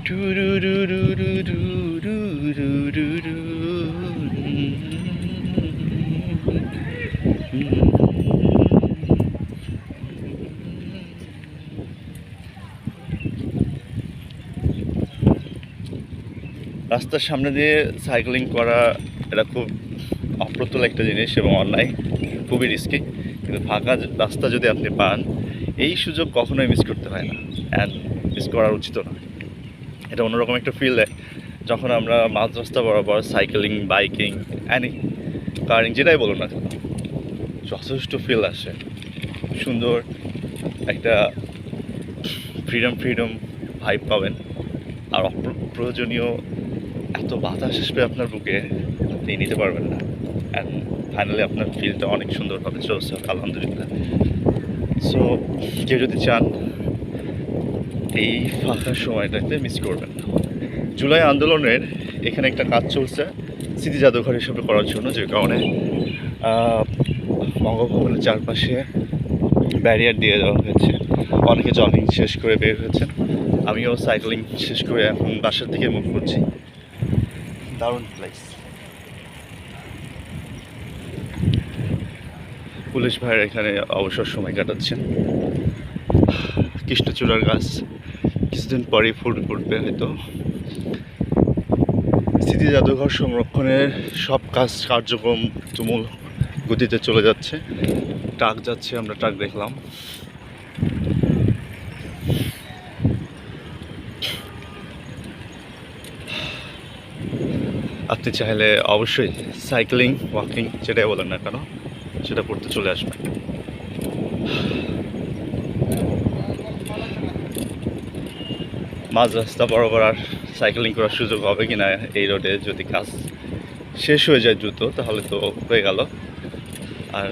রাস্তার সামনে দিয়ে সাইক্লিং করা এটা খুব অপ্রতুল একটা জিনিস এবং অন্যায়, খুবই রিস্কি। কিন্তু ফাঁকা রাস্তা যদি আপনি পান, এই সুযোগ কখনোই মিস করতে হয় না, অ্যান্ড মিস করার উচিত না। এটা অন্যরকম একটা ফিল দেয় যখন আমরা মাঝ রাস্তা বরাবর সাইকেলিং, বাইকিং, অ্যানি কারিং যেটাই বলুন না কেন, যথেষ্ট ফিল আসে। সুন্দর একটা ফ্রিডম ভাইব পাবেন। আর অপ্রয়োজনীয় এত বাতাস আসবে আপনার বুকে, আপনি নিতে পারবেন না। অ্যান্ড ফাইনালি আপনার ফিলটা অনেক সুন্দর হবে। চলছে আলহামদুলিল্লাহ। সো কেউ যদি চান এই ফাঁকা সময়টাতে মিস করবেন না। জুলাই আন্দোলনের এখানে একটা কাজ চলছে স্মৃতি জাদুঘর হিসেবে করার জন্য, যে কারণে বঙ্গভবনের চারপাশে ব্যারিয়ার দিয়ে দেওয়া হয়েছে। অনেকে জগিং শেষ করে বের হয়েছেন, আমিও সাইক্লিং শেষ করে এখন বাসার দিকে মুভ করছি। দারুণ প্লেস। পুলিশ ভাইয়ের এখানে অবসর সময় কাটাচ্ছেন। কৃষ্ণচূড়ার গাছ কিছুদিন পরেই ফুটবে হয়তো। স্মৃতি জাদুঘর সংরক্ষণের সব কার্যক্রম তুমুল গতিতে চলে যাচ্ছে। ট্রাক যাচ্ছে, আমরা ট্রাক দেখলাম। আপনি চাইলে অবশ্যই সাইক্লিং, ওয়াকিং যেটাই বলেন না কেন, সেটা করতে চলে আসবেন। মাঝ রাস্তা বরাবর আর সাইক্লিং করার সুযোগ হবে কি না এই রোডে, যদি কাজ শেষ হয়ে যায় দ্রুত তাহলে তো হয়ে গেল। আর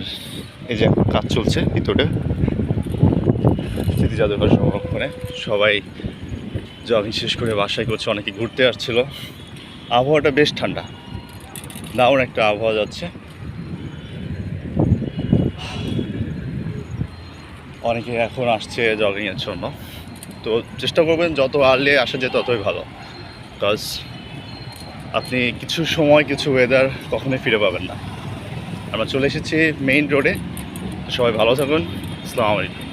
এই যে কাজ চলছে ভিতরে স্মৃতি জাদুঘর সংরক্ষণে, সবাই জগিং শেষ করে বাসায় করছে, অনেকে ঘুরতে আসছিল। আবহাওয়াটা বেশ ঠান্ডা, দারুণ একটা আবহাওয়া যাচ্ছে। অনেকে এখন আসছে জগিংয়ের জন্য। তো চেষ্টা করবেন যত আর্লি আসা যায় ততই ভালো, বিকজ আপনি কিছু সময় কিছু ওয়েদার কখনোই ফিরে পাবেন না। আমরা চলে এসেছি মেইন রোডে। সবাই ভালো থাকুন। আসসালামু আলাইকুম।